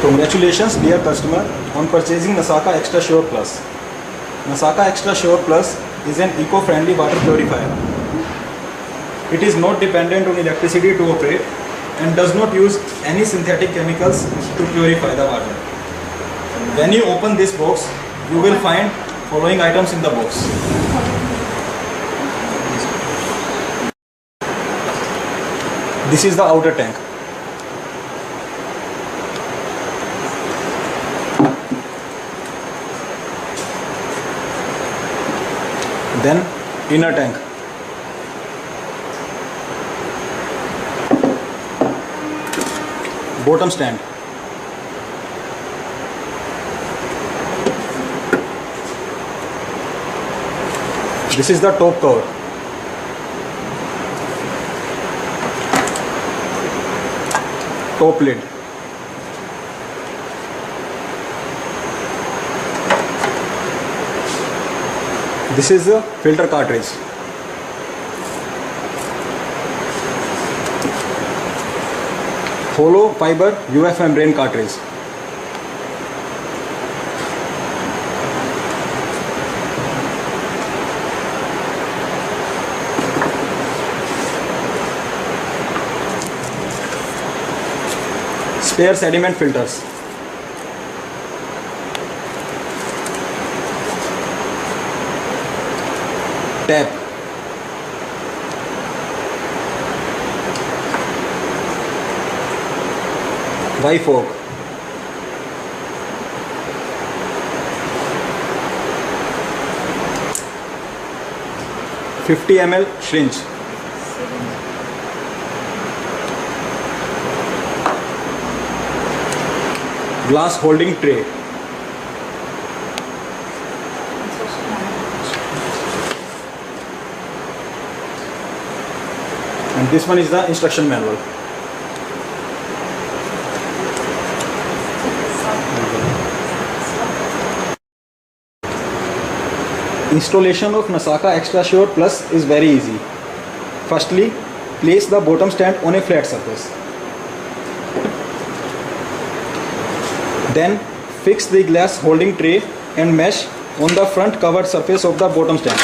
Congratulations dear customer on purchasing Nasaka Xtrasure Plus. Nasaka Xtrasure Plus is an eco-friendly water purifier. It is not dependent on electricity to operate and does not use any synthetic chemicals to purify the water. When you open this box, you will find following items in the box. This is the outer tank. Then inner tank. Bottom stand. This is the top cover. Top lid. This is the filter cartridge. Hollow fiber UF membrane cartridge. Spare sediment filters. Tap. Y-fork. $50 ml syringe. Glass holding tray. And this one is the instruction manual. Installation of Nasaka Xtrasure Plus is very easy. Firstly, place the bottom stand on a flat surface. Then fix the glass holding tray and mesh on the front covered surface of the bottom stand.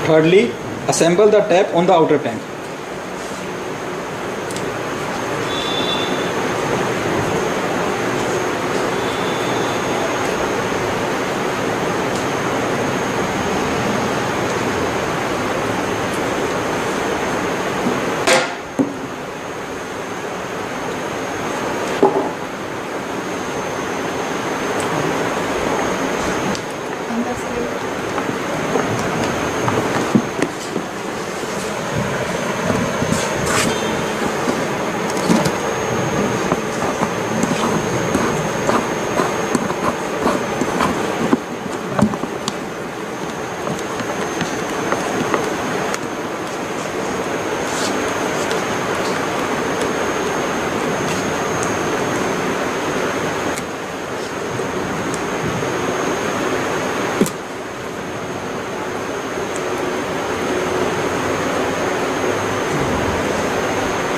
Thirdly, assemble the tap on the outer tank.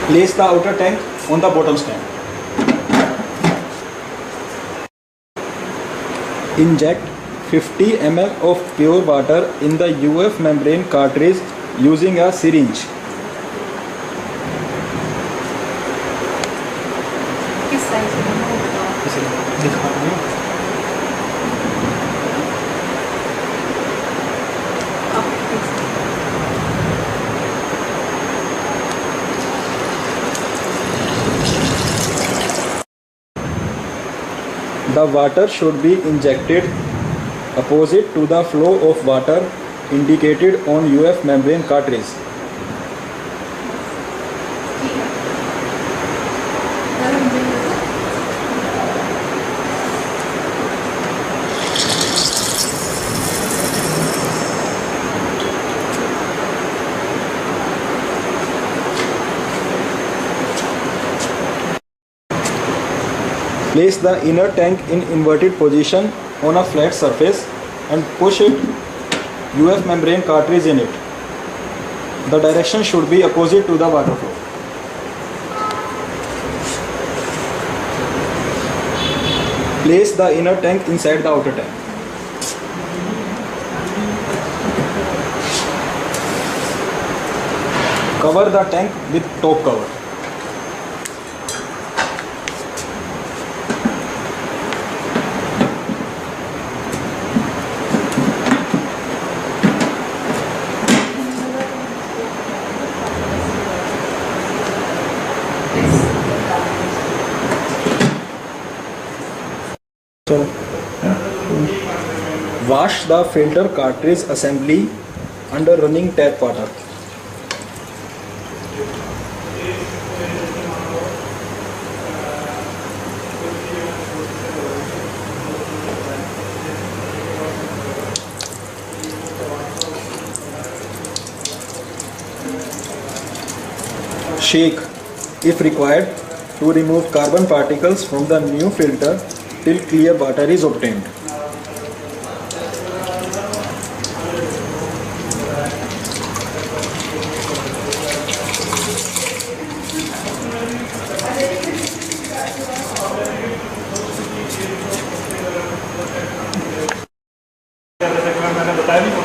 Place the outer tank on the bottom stand. Inject 50 ml of pure water in the UF membrane cartridge using a syringe. The water should be injected opposite to the flow of water indicated on UF membrane cartridge. Place the inner tank in inverted position on a flat surface and push it UF membrane cartridge in it. The direction should be opposite to the water flow. Place the inner tank inside the outer tank. Cover the tank with top cover. Wash the filter cartridge assembly under running tap water. Shake, if required, to remove carbon particles from the new filter till clear water is obtained.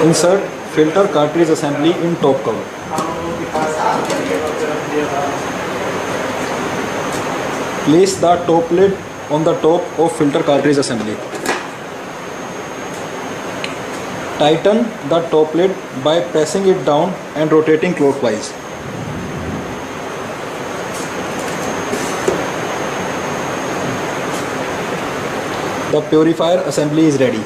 Insert filter cartridge assembly in top cover. Place the top lid on the top of filter cartridge assembly. Tighten the top lid by pressing it down and rotating clockwise. The purifier assembly is ready.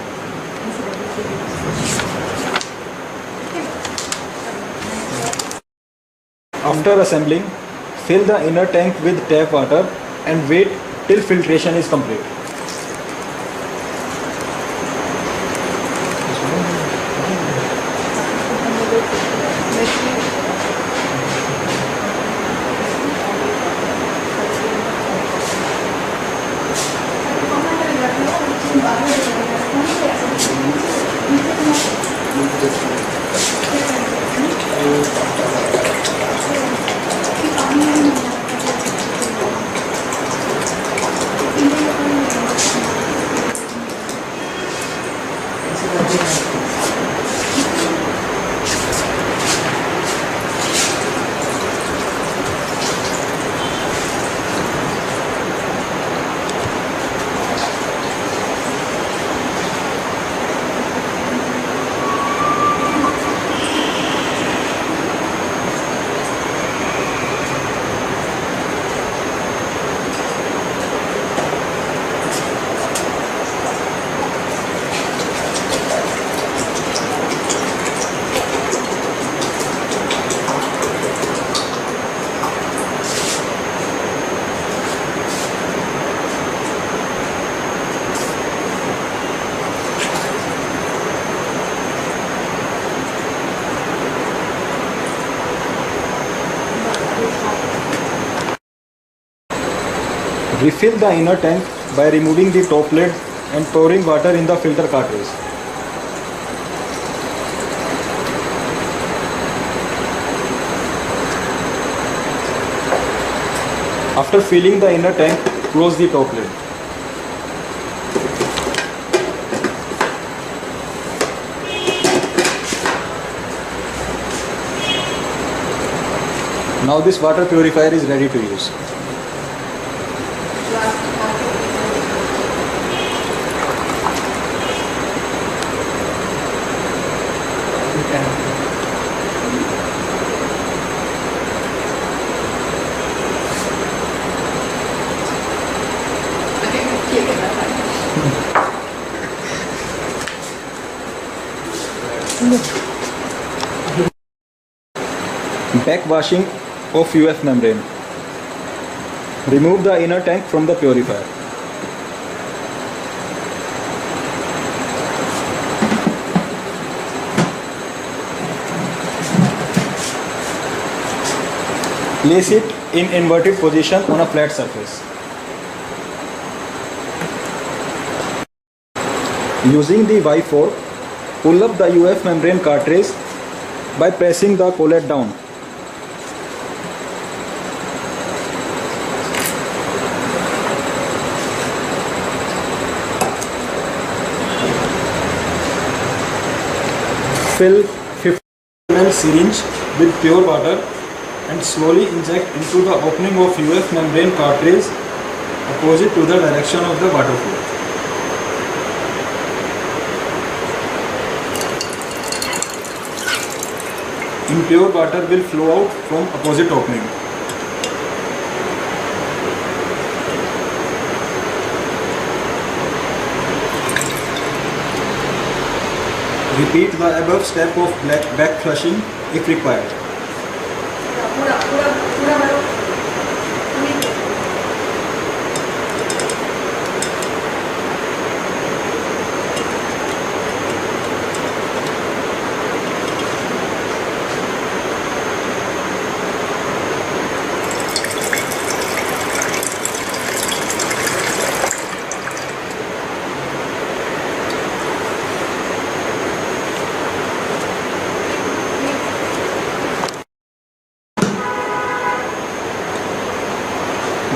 After assembling, fill the inner tank with tap water and wait till filtration is complete. Refill the inner tank by removing the top lid and pouring water in the filter cartridge. After filling the inner tank, close the top lid. Now this water purifier is ready to use. Back washing of UF membrane. Remove the inner tank from the purifier. Place it in inverted position on a flat surface. Using the Y fork, pull up the UF membrane cartridge by pressing the collet down. Fill 50 ml syringe with pure water and slowly inject into the opening of UF membrane cartridge opposite to the direction of the water flow. Impure water will flow out from opposite opening. Repeat the above step of back flushing if required.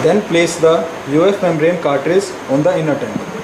Then place the UF membrane cartridge on the inner tank.